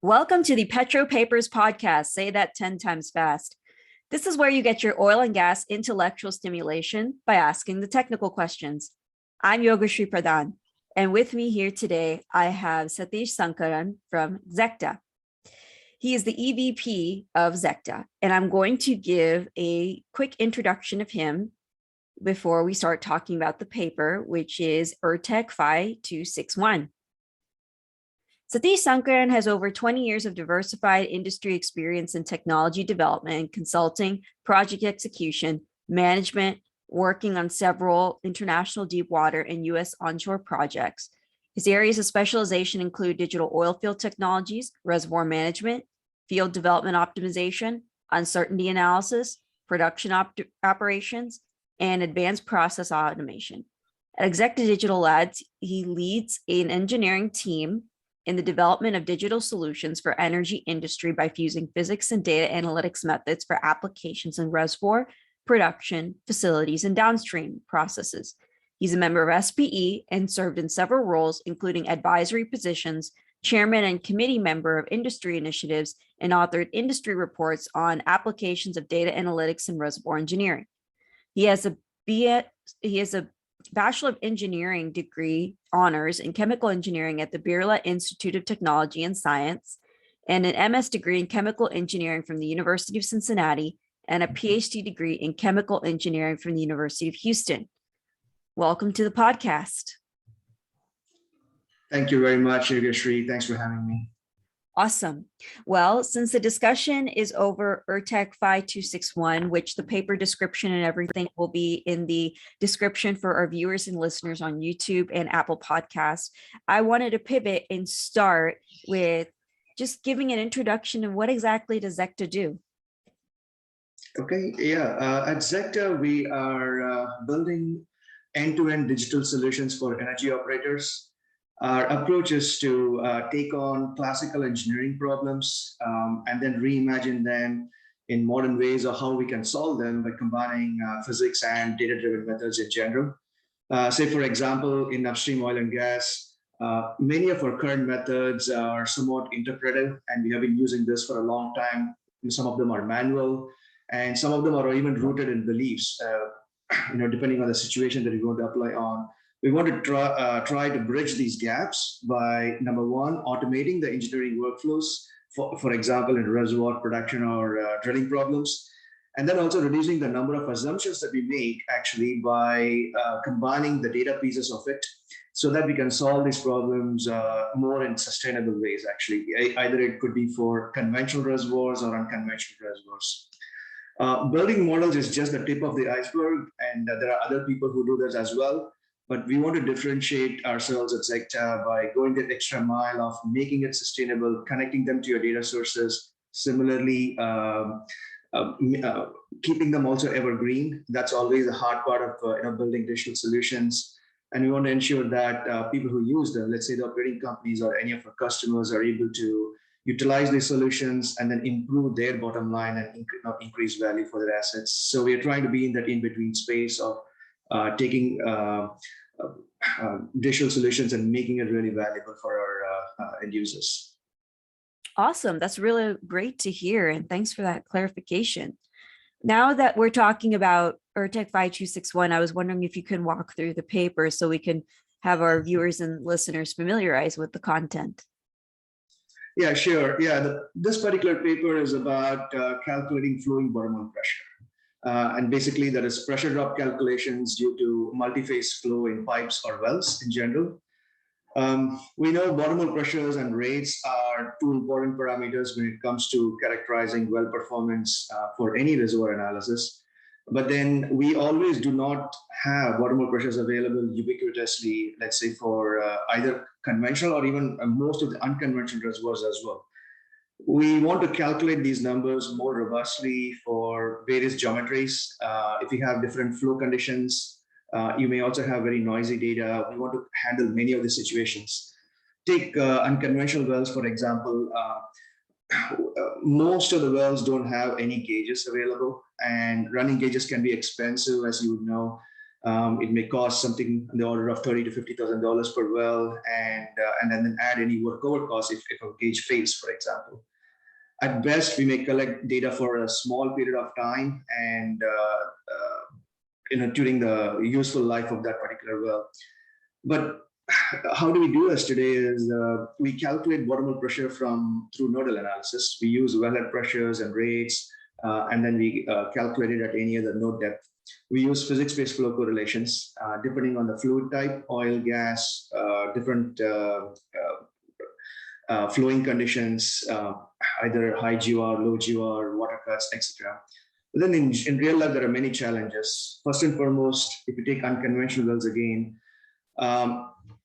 Welcome to the Petro Papers podcast. Say that 10 times fast. This is where you get your oil and gas intellectual stimulation by asking the technical questions. I'm Yogashri Pradhan, and with me here today, I have Sathish Sankaran from Zecta. He is the EVP of Zecta, and I'm going to give a quick introduction of him before we start talking about the paper, which is URTEC 5261. Sathish Sankaran has over 20 years of diversified industry experience in technology development, consulting, project execution, management, working on several international deep water and U.S. onshore projects. His areas of specialization include digital oil field technologies, reservoir management, field development optimization, uncertainty analysis, production operations, and advanced process automation. At Zecta Digital Labs, he leads an engineering team in the development of digital solutions for energy industry by fusing physics and data analytics methods for applications in reservoir, production, facilities, and downstream processes. He's a member of SPE and served in several roles, including advisory positions, chairman and committee member of industry initiatives, and authored industry reports on applications of data analytics and reservoir engineering. He has a Bachelor of Engineering degree honors in chemical engineering at the Birla Institute of Technology and Science, and an MS degree in chemical engineering from the University of Cincinnati, and a PhD degree in chemical engineering from the University of Houston. Welcome to the podcast. Thank you very much, Yogashri. Thanks for having me. Awesome. Well, since the discussion is over URTEC 5261, which the paper description and everything will be in the description for our viewers and listeners on YouTube and Apple Podcasts, I wanted to pivot and start with just giving an introduction of what exactly does Zecta do? Okay, at Zecta, we are building end-to-end digital solutions for energy operators. Our approach is to take on classical engineering problems and then reimagine them in modern ways of how we can solve them by combining physics and data-driven methods in general. Say, for example, in upstream oil and gas, many of our current methods are somewhat interpretive, and we have been using this for a long time. Some of them are manual, and some of them are even rooted in beliefs, depending on the situation that you're going to apply on. We want to try to bridge these gaps by, number one, automating the engineering workflows, for example, in reservoir production or drilling problems, and then also reducing the number of assumptions that we make actually by combining the data pieces of it so that we can solve these problems more in sustainable ways, actually. Either it could be for conventional reservoirs or unconventional reservoirs. Building models is just the tip of the iceberg, and there are other people who do this as well. But we want to differentiate ourselves at Zecta by going the extra mile of making it sustainable, connecting them to your data sources, similarly keeping them also evergreen. That's always the hard part of building digital solutions. And we want to ensure that people who use them, let's say the operating companies or any of our customers, are able to utilize these solutions and then improve their bottom line and increase value for their assets. So we are trying to be in that in-between space of taking digital solutions and making it really valuable for our end users. Awesome. That's really great to hear. And thanks for that clarification. Now that we're talking about URTEC 5261, I was wondering if you can walk through the paper so we can have our viewers and listeners familiarize with the content. Yeah, sure. This particular paper is about calculating flowing bottomhole pressure. And basically, that is pressure drop calculations due to multi-phase flow in pipes or wells in general. We know bottomhole pressures and rates are two important parameters when it comes to characterizing well performance for any reservoir analysis. But then we always do not have bottomhole pressures available ubiquitously, let's say for either conventional or even most of the unconventional reservoirs as well. We want to calculate these numbers more robustly for various geometries. If you have different flow conditions, you may also have very noisy data. We want to handle many of the situations. Take unconventional wells, for example. Most of the wells don't have any gauges available, and running gauges can be expensive, as you would know. It may cost something in the order of $30,000 to $50,000 per well, and then add any workover costs if a gauge fails, for example. At best, we may collect data for a small period of time and during the useful life of that particular well. But how do we do this today is we calculate bottomhole pressure through nodal analysis. We use wellhead pressures and rates, and then we calculate it at any other node depth. We use physics-based flow correlations, depending on the fluid type, oil, gas, different flowing conditions, either high GOR, low GOR, water cuts, etc. But then in real life, there are many challenges. First and foremost, if you take unconventional wells again,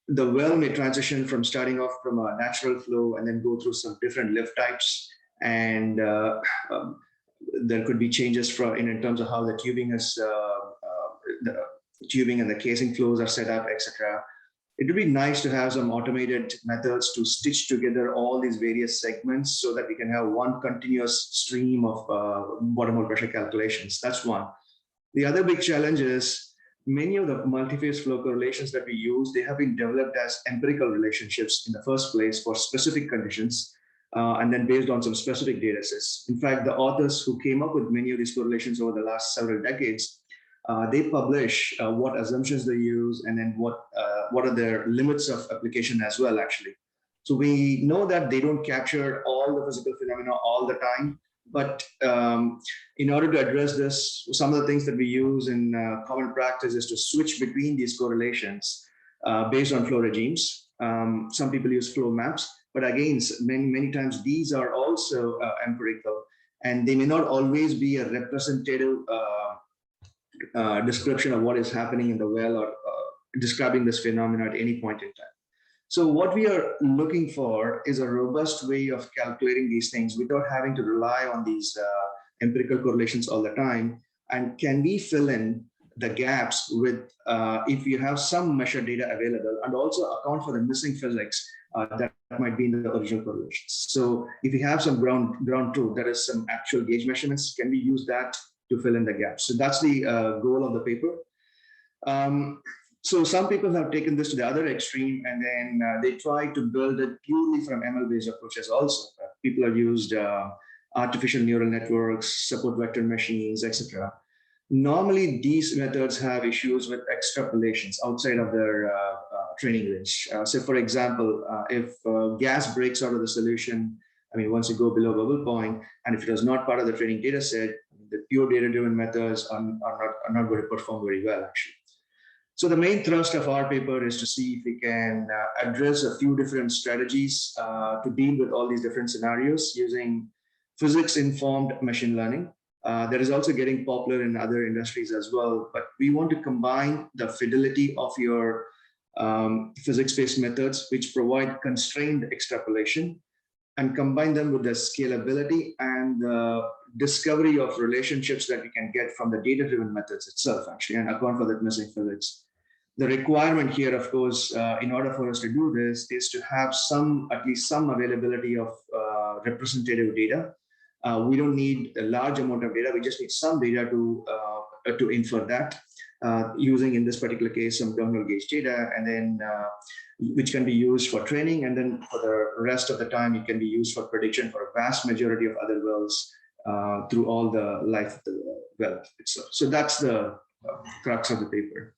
the well may transition from starting off from a natural flow and then go through some different lift types. And there could be changes in terms of how the tubing and the casing flows are set up, etc. It would be nice to have some automated methods to stitch together all these various segments so that we can have one continuous stream of bottomhole pressure calculations. That's one. The other big challenge is many of the multi-phase flow correlations that we use, they have been developed as empirical relationships in the first place for specific conditions, and then based on some specific data sets. In fact, the authors who came up with many of these correlations over the last several decades, they publish what assumptions they use and then what are their limits of application as well, actually. So we know that they don't capture all the physical phenomena all the time, but in order to address this, some of the things that we use in common practice is to switch between these correlations based on flow regimes. Some people use flow maps, but again, many times these are also empirical, and they may not always be a representative description of what is happening in the well or describing this phenomena at any point in time. So what we are looking for is a robust way of calculating these things without having to rely on these empirical correlations all the time. And can we fill in the gaps with, if you have some measured data available, and also account for the missing physics that might be in the original correlations. So if you have some ground truth, there is some actual gauge measurements, can we use that to fill in the gaps? So that's the goal of the paper. So some people have taken this to the other extreme, and then they try to build it purely from ML-based approaches also. People have used artificial neural networks, support vector machines, etc. Normally, these methods have issues with extrapolations outside of their training range. So for example, if gas breaks out of the solution, I mean, once you go below bubble point, and if it was not part of the training data set, the pure data-driven methods are not going to perform very well, actually. So the main thrust of our paper is to see if we can address a few different strategies to deal with all these different scenarios using physics-informed machine learning. That is also getting popular in other industries as well, but we want to combine the fidelity of your physics-based methods, which provide constrained extrapolation, and combine them with the scalability and the discovery of relationships that we can get from the data-driven methods itself, actually, and account for that missing physics. The requirement here, of course, in order for us to do this, is to have at least some availability of representative data. We don't need a large amount of data. We just need some data to infer that, using, in this particular case, some terminal gauge data, and then which can be used for training, and then for the rest of the time, it can be used for prediction for a vast majority of other wells through all the life of the well itself. So that's the crux of the paper.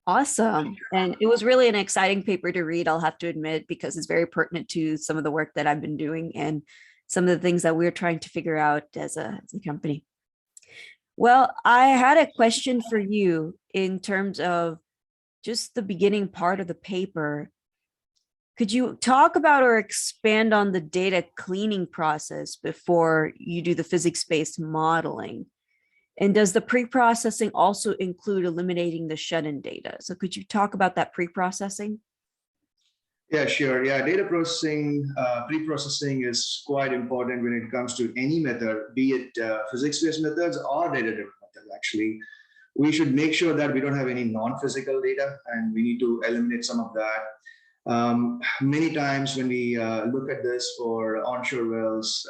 Awesome. And it was really an exciting paper to read, I'll have to admit, because it's very pertinent to some of the work that I've been doing and some of the things that we're trying to figure out as a company. Well, I had a question for you in terms of just the beginning part of the paper. Could you talk about or expand on the data cleaning process before you do the physics-based modeling? And does the pre-processing also include eliminating the shut-in data? So could you talk about that pre-processing? Yeah, sure. Yeah, data processing, pre-processing is quite important when it comes to any method, be it physics-based methods or data-driven methods, actually. We should make sure that we don't have any non-physical data, and we need to eliminate some of that. Many times when we look at this for onshore wells,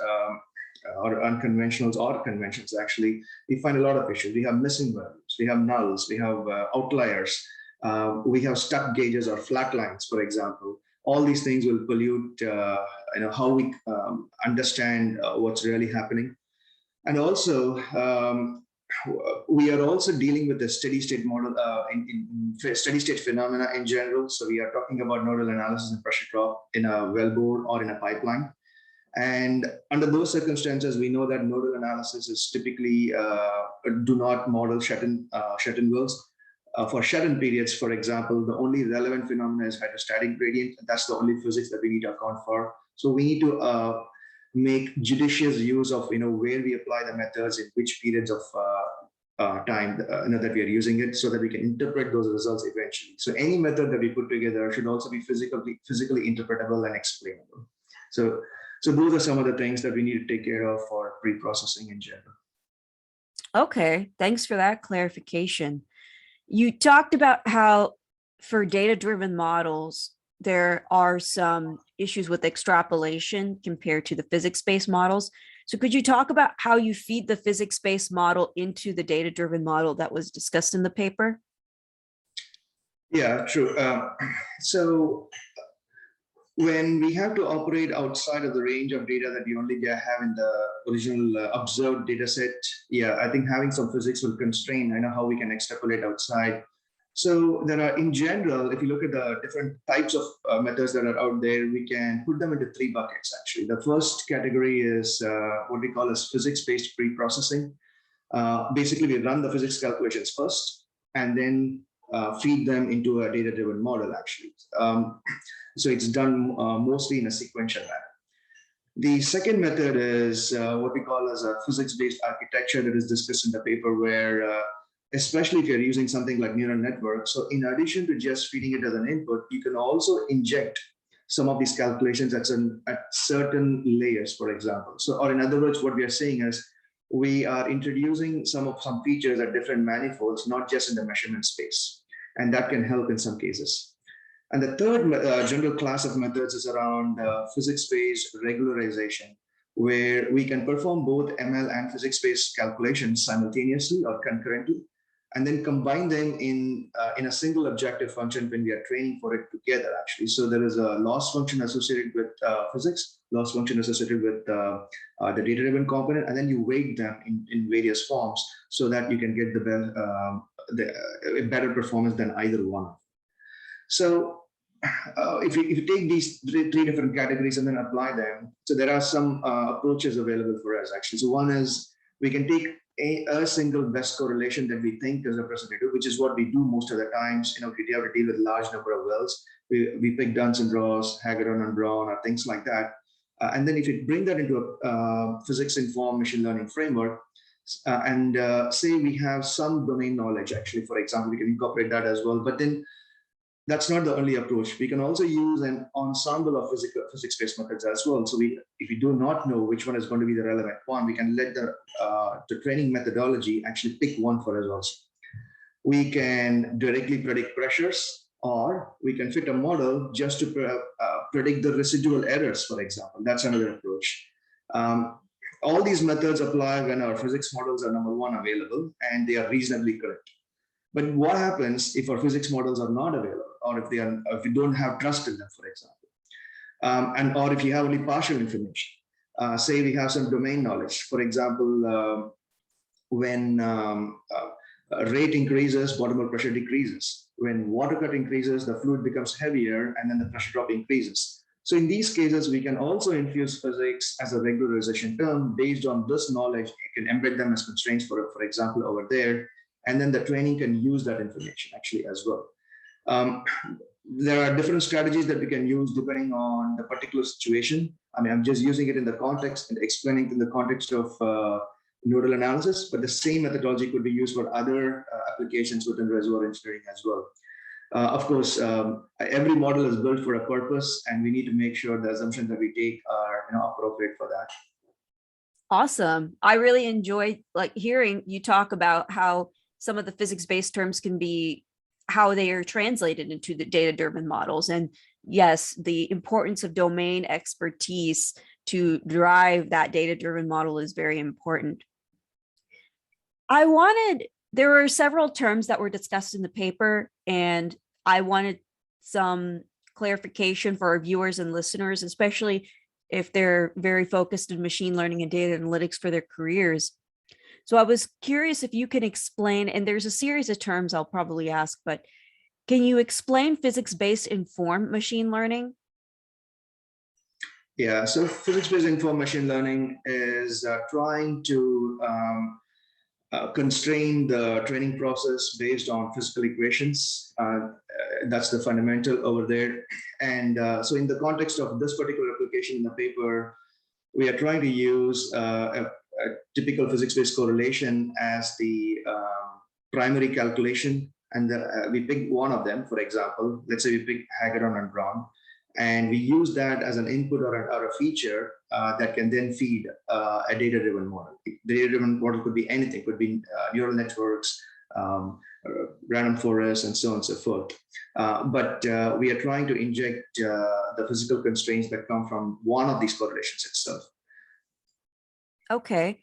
or unconventionals or conventions, actually, we find a lot of issues. We have missing values, we have nulls, we have outliers, we have stuck gauges or flat lines, for example. All these things will pollute how we understand what's really happening. And also, we are also dealing with the steady state model in steady state phenomena in general. So we are talking about nodal analysis and pressure drop in a wellbore or in a pipeline. And under those circumstances, we know that nodal analysis is typically do not model shut-in wells. For shut-in periods, for example, the only relevant phenomena is hydrostatic gradient. That's the only physics that we need to account for. So we need to make judicious use of where we apply the methods in which periods of time that we are using it, so that we can interpret those results eventually. So any method that we put together should also be physically interpretable and explainable. So those are some of the things that we need to take care of for pre-processing in general. Okay, thanks for that clarification. You talked about how for data-driven models, there are some issues with extrapolation compared to the physics-based models. So could you talk about how you feed the physics-based model into the data-driven model that was discussed in the paper? Yeah, sure. So when we have to operate outside of the range of data that we only have in the original observed data set, yeah, I think having some physics will constrain how we can extrapolate outside. So there are, in general, if you look at the different types of methods that are out there, we can put them into three buckets, actually. The first category is what we call as physics-based pre-processing. Basically, we run the physics calculations first, and then feed them into a data-driven model, actually. So it's done mostly in a sequential manner. The second method is what we call as a physics-based architecture that is discussed in the paper, where especially if you're using something like neural networks. So in addition to just feeding it as an input, you can also inject some of these calculations at certain layers, for example. So, or in other words, what we are saying is we are introducing some features at different manifolds, not just in the measurement space. And that can help in some cases. And the third general class of methods is around physics-based regularization, where we can perform both ML and physics-based calculations simultaneously or concurrently, and then combine them in a single objective function when we are training for it together, actually. So there is a loss function associated with physics, loss function associated with the data-driven component, and then you weight them in various forms so that you can get a better performance than either one. So if you take these three different categories and then apply them, so there are some approaches available for us, actually. So one is we can take a single best correlation that we think is representative, which is what we do most of the times. If we have to deal with large number of wells, we pick Duns and Ross, Hagedorn and Brown, or things like that. And then if you bring that into a physics-informed machine learning framework, and say we have some domain knowledge, actually, for example, we can incorporate that as well. But then that's not the only approach. We can also use an ensemble of physics-based methods as well. So if we do not know which one is going to be the relevant one, we can let the training methodology actually pick one for us also. We can directly predict pressures, or we can fit a model just to predict the residual errors, for example. That's another approach. All these methods apply when our physics models are, number one, available, and they are reasonably correct. But what happens if our physics models are not available, or if we don't have trust in them, for example, or if you have only partial information? Say we have some domain knowledge, for example, when rate increases, bottomhole pressure decreases. When water cut increases, the fluid becomes heavier, and then the pressure drop increases. So in these cases, we can also infuse physics as a regularization term. Based on this knowledge, you can embed them as constraints, for example, over there. And then the training can use that information actually as well. There are different strategies that we can use depending on the particular situation. I mean, I'm just using it in the context and explaining in the context of nodal analysis, but the same methodology could be used for other applications within reservoir engineering as well. Of course, every model is built for a purpose, and we need to make sure the assumptions that we take are appropriate for that. Awesome. I really enjoyed hearing you talk about how some of the physics-based terms can be how they are translated into the data-driven models. And yes, the importance of domain expertise to drive that data-driven model is very important. There were several terms that were discussed in the paper, and I wanted some clarification for our viewers and listeners, especially if they're very focused in machine learning and data analytics for their careers. So I was curious if you can explain, and there's a series of terms I'll probably ask, but can you explain physics-based informed machine learning? Yeah, so physics-based informed machine learning is trying to constrain the training process based on physical equations. That's the fundamental over there. And so in the context of this particular application in the paper, we are trying to use a typical physics-based correlation as the primary calculation. And we pick one of them, for example. Let's say we pick Hagedorn and Braun. And we use that as an input or a feature that can then feed a data-driven model. The data-driven model could be anything, could be neural networks, random forests, and so on and so forth. But we are trying to inject the physical constraints that come from one of these correlations itself. Okay.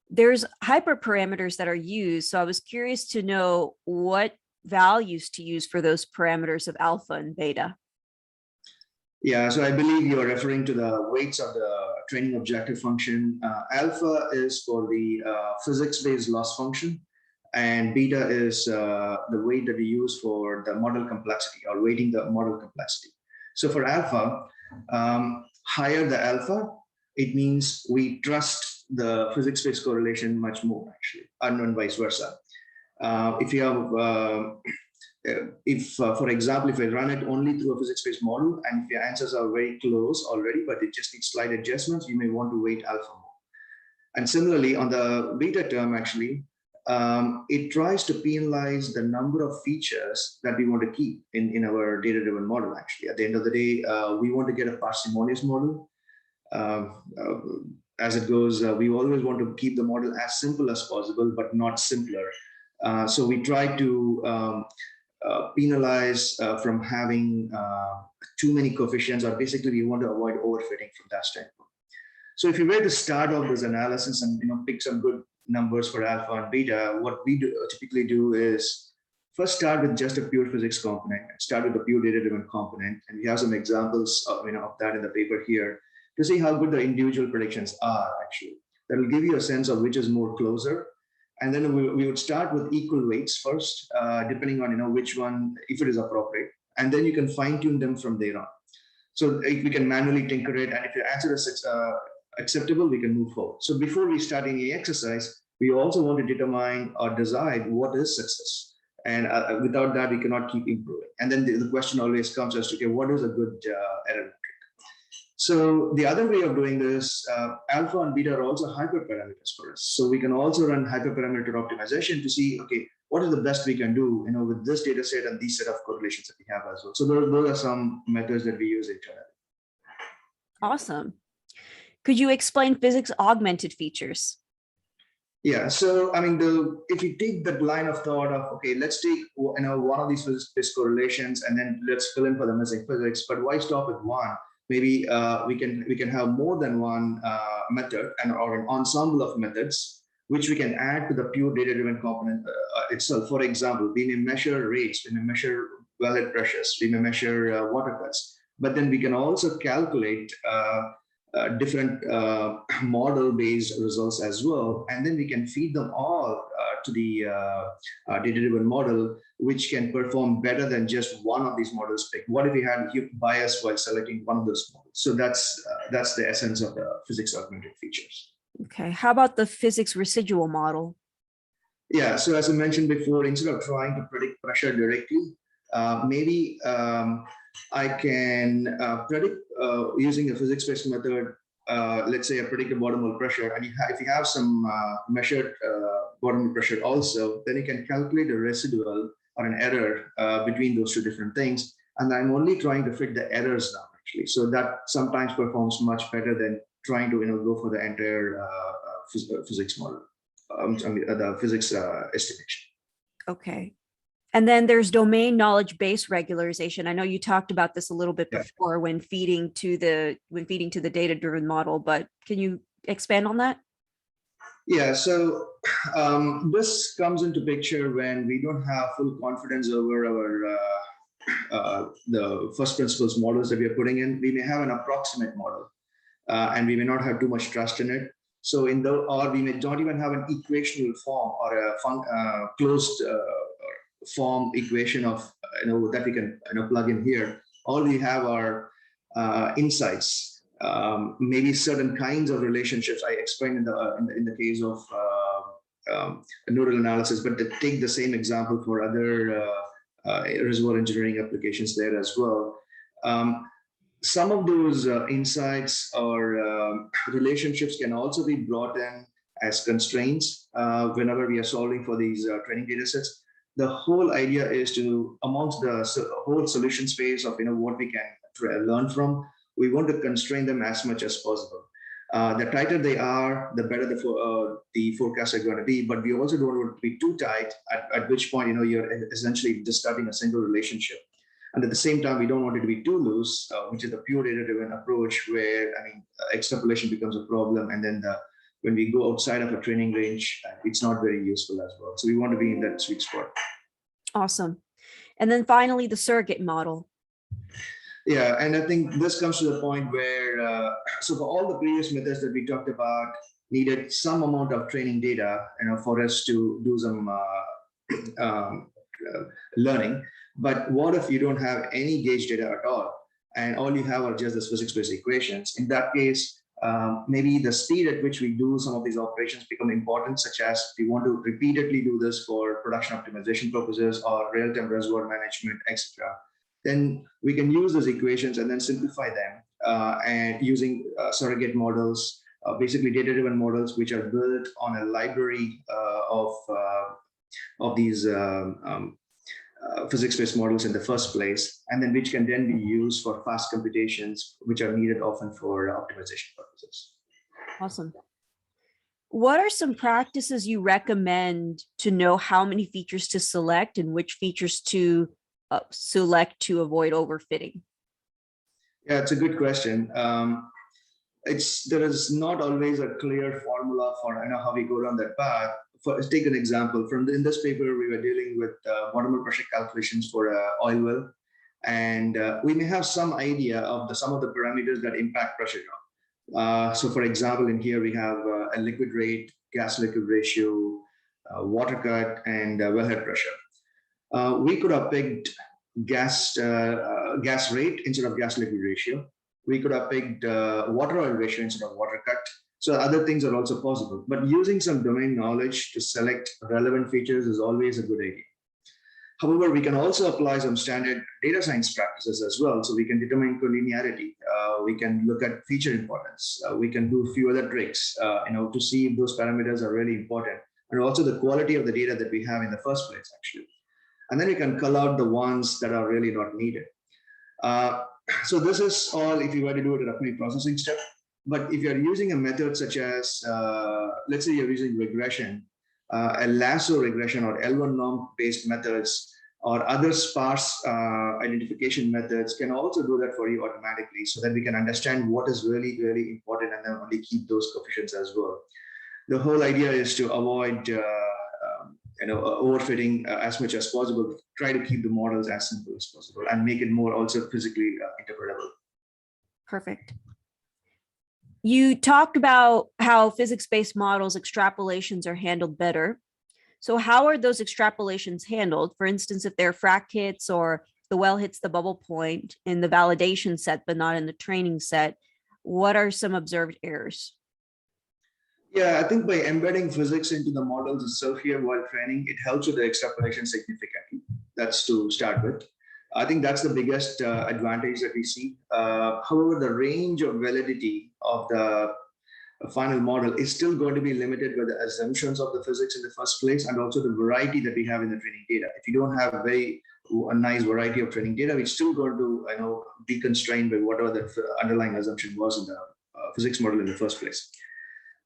There's hyperparameters that are used. So I was curious to know what values to use for those parameters of alpha and beta. Yeah, so I believe you are referring to the weights of the training objective function. Alpha is for the physics-based loss function, and beta is the weight that we use for the model complexity or weighting the model complexity. So for alpha, higher the alpha, it means we trust the physics-based correlation much more, actually, and vice versa. If you have for example, if I run it only through a physics-based model, and if your answers are very close already, but it just needs slight adjustments, you may want to weight alpha more. And similarly, on the beta term, actually, it tries to penalize the number of features that we want to keep in our data-driven model, actually. At the end of the day, we want to get a parsimonious model. As it goes, we always want to keep the model as simple as possible, but not simpler. So we try to penalize from having too many coefficients, or basically we want to avoid overfitting from that standpoint. So if you were to start off this analysis and pick some good numbers for alpha and beta, what we typically do is first start with just a pure physics component, start with a pure data-driven component, and we have some examples of that in the paper here to see how good the individual predictions are actually. That will give you a sense of which is more closer. And then we would start with equal weights first, depending on which one, if it is appropriate, and then you can fine tune them from there on. So if we can manually tinker it, and if your answer is acceptable, we can move forward. So before we start any exercise, we also want to determine or decide what is success, and without that, we cannot keep improving. And then the question always comes as to, okay, what is a good error metric? So the other way of doing this, alpha and beta are also hyperparameters for us. So we can also run hyperparameter optimization to see, okay, what is the best we can do, with this data set and these set of correlations that we have as well. So those are some methods that we use internally. Awesome. Could you explain physics augmented features? Yeah, so if you take that line of thought of, okay, let's take one of these physics-based correlations and then let's fill in for the missing physics, but why stop with one? Maybe we can have more than one method or an ensemble of methods which we can add to the pure data-driven component itself. For example, we may measure rates, we may measure wellhead pressures, we may measure water cuts, but then we can also calculate different model-based results as well, and then we can feed them all to the data-driven model, which can perform better than just one of these models picked. What if we had bias while selecting one of those models? So that's the essence of the physics augmented features. Okay, how about the physics residual model? Yeah, so as I mentioned before, instead of trying to predict pressure directly, maybe I can predict using a physics-based method, let's say a predicted bottomhole pressure, and if you have some measured bottomhole pressure also, then you can calculate a residual or an error between those two different things. And I'm only trying to fit the errors down, actually. So that sometimes performs much better than trying to go for the entire physics model, the physics estimation. Okay. And then there's domain knowledge-based regularization. I know you talked about this a little bit Yeah. before when feeding to the data-driven model, but can you expand on that? Yeah, so this comes into picture when we don't have full confidence over our the first principles models that we are putting in. We may have an approximate model, and we may not have too much trust in it. So or we may not even have an equational form or a closed form equation of that we can plug in here. All we have are insights, maybe certain kinds of relationships. I explained in the case of neural analysis, but to take the same example for other reservoir engineering applications there as well. Some of those insights or relationships can also be brought in as constraints whenever we are solving for these training data sets. The whole idea is to, amongst the whole solution space of what we can learn from, we want to constrain them as much as possible. The tighter they are, the better the forecasts are going to be. But we also don't want to be too tight, at which point you're essentially disturbing a single relationship. And at the same time, we don't want it to be too loose, which is the pure data-driven approach, where extrapolation becomes a problem, and then when we go outside of a training range, it's not very useful as well. So we want to be in that sweet spot. Awesome. And then finally, the surrogate model. Yeah, and I think this comes to the point where, so for all the previous methods that we talked about, needed some amount of training data, for us to do some learning. But what if you don't have any gauge data at all, and all you have are just the physics-based equations? In that case, maybe the speed at which we do some of these operations become important, such as we want to repeatedly do this for production optimization purposes or real-time reservoir management, etc. Then we can use those equations and then simplify them and using surrogate models, basically data-driven models, which are built on a library of these physics-based models in the first place, and then which can then be used for fast computations, which are needed often for optimization purposes. Awesome. What are some practices you recommend to know how many features to select and which features to select to avoid overfitting? Yeah, it's a good question. There is not always a clear formula for how we go down that path. Take an example in this paper. We were dealing with bottomhole pressure calculations for oil well, and we may have some idea of some of the parameters that impact pressure drop. So, for example, in here we have a liquid rate, gas liquid ratio, water cut, and wellhead pressure. We could have picked gas rate instead of gas liquid ratio. We could have picked water oil ratio instead of water cut. So other things are also possible, but using some domain knowledge to select relevant features is always a good idea. However, we can also apply some standard data science practices as well. So we can determine collinearity. We can look at feature importance. We can do a few other tricks, to see if those parameters are really important, and also the quality of the data that we have in the first place, actually. And then we can cull out the ones that are really not needed. So this is all if you were to do it at a pre-processing step. But if you're using a method such as, let's say you're using regression, a lasso regression or L1 norm based methods or other sparse identification methods can also do that for you automatically, so that we can understand what is really, really important and then only keep those coefficients as well. The whole idea is to avoid overfitting as much as possible. Try to keep the models as simple as possible and make it more also physically interpretable. Perfect. You talked about how physics-based models extrapolations are handled better. So how are those extrapolations handled? For instance, if their frac hits or the well hits the bubble point in the validation set, but not in the training set, what are some observed errors? Yeah, I think by embedding physics into the models itself here while training, it helps with the extrapolation significantly. That's to start with. I think that's the biggest advantage that we see. However, the range of validity of the final model is still going to be limited by the assumptions of the physics in the first place, and also the variety that we have in the training data. If you don't have a nice variety of training data, we're still going to be constrained by whatever the underlying assumption was in the physics model in the first place.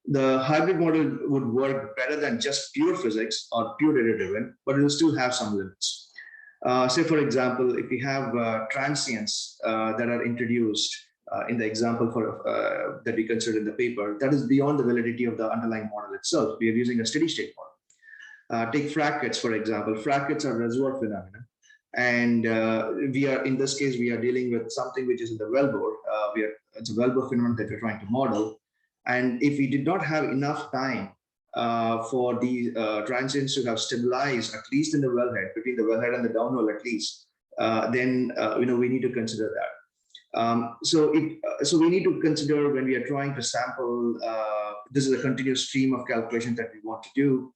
The hybrid model would work better than just pure physics or pure data driven, but it will still have some limits. Say, for example, if we have transients that are introduced in the example that we considered in the paper, that is beyond the validity of the underlying model itself. We are using a steady state model. Take frackets, for example. Frackets are reservoir phenomena. And in this case, we are dealing with something which is in the wellbore. It's a wellbore phenomenon that we're trying to model. And if we did not have enough time for the transients to have stabilized, at least in the wellhead, between the wellhead and the downhole at least, then we need to consider that. So we need to consider when we are trying to sample, this is a continuous stream of calculations that we want to do.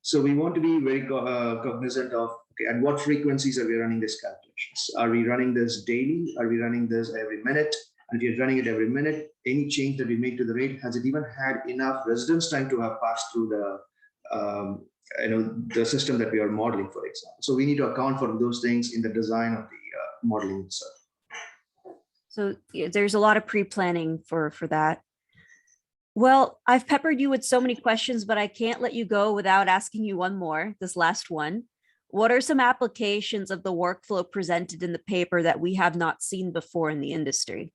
So we want to be very cognizant of, okay, at what frequencies are we running these calculations? Are we running this daily? Are we running this every minute? And if you're running it every minute, any change that we make to the rate, has it even had enough residence time to have passed through the system that we are modeling, for example? So we need to account for those things in the design of the modeling itself. So there's a lot of pre-planning for that. Well, I've peppered you with so many questions, but I can't let you go without asking you one more, this last one. What are some applications of the workflow presented in the paper that we have not seen before in the industry?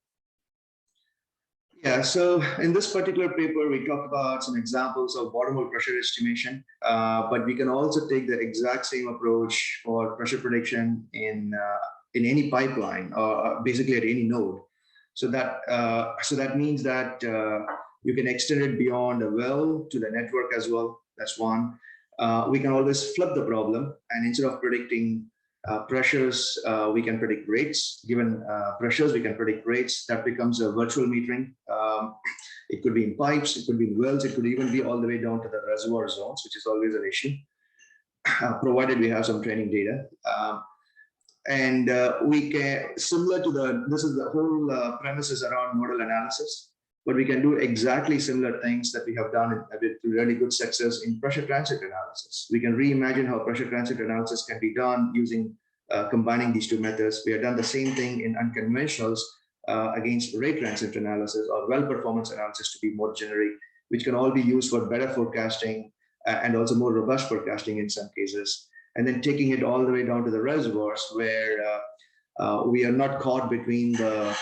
Yeah, so in this particular paper, we talked about some examples of bottomhole pressure estimation, but we can also take the exact same approach for pressure prediction in any pipeline, or basically at any node. So that means that you can extend it beyond a well to the network as well. That's one. We can always flip the problem, and instead of predicting pressures, we can predict rates. Given pressures, we can predict rates. That becomes a virtual metering. It could be in pipes, it could be in wells, it could even be all the way down to the reservoir zones, which is always an issue, provided we have some training data. And we can, similar to this is the whole premise is around nodal analysis, but we can do exactly similar things that we have done with really good success in pressure transit analysis. We can reimagine how pressure transit analysis can be done using combining these two methods. We have done the same thing in unconventionals against rate transit analysis or well performance analysis, to be more generic, which can all be used for better forecasting and also more robust forecasting in some cases. And then taking it all the way down to the reservoirs, where we are not caught between the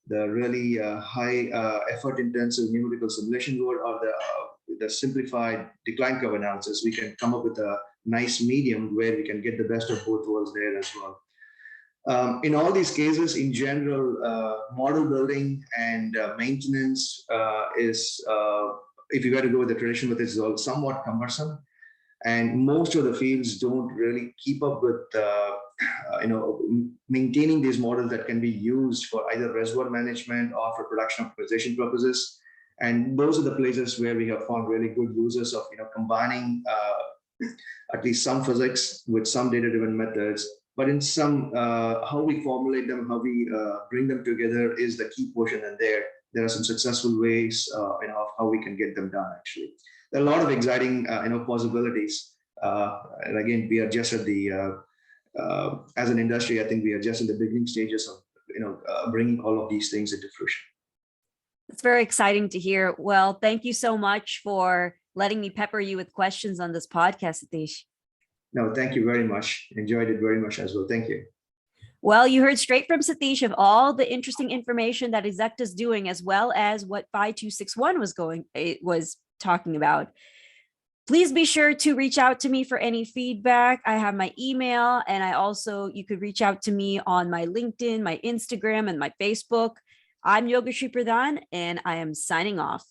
really high effort intensive numerical simulation mode or the simplified decline curve analysis. We can come up with a nice medium where we can get the best of both worlds there as well. In all these cases, in general, model building and maintenance is, if you were to go with the traditional method, is all somewhat cumbersome. And most of the fields don't really keep up with maintaining these models that can be used for either reservoir management or for production optimization purposes. And those are the places where we have found really good uses of combining at least some physics with some data-driven methods. But in some, how we formulate them, how we bring them together is the key portion. And there are some successful ways of how we can get them done. Actually, there are a lot of exciting possibilities. And again, we are just at the as an industry, I think we are just in the beginning stages of bringing all of these things into fruition. It's very exciting to hear. Well, thank you so much for letting me pepper you with questions on this podcast, Sathish. No, thank you very much. Enjoyed it very much as well. Thank you. Well, you heard straight from Sathish of all the interesting information that Zecta is doing, as well as what 5261 was talking about. Please be sure to reach out to me for any feedback. I have my email, and you could reach out to me on my LinkedIn, my Instagram, and my Facebook. I'm Yogashri Pradhan, and I am signing off.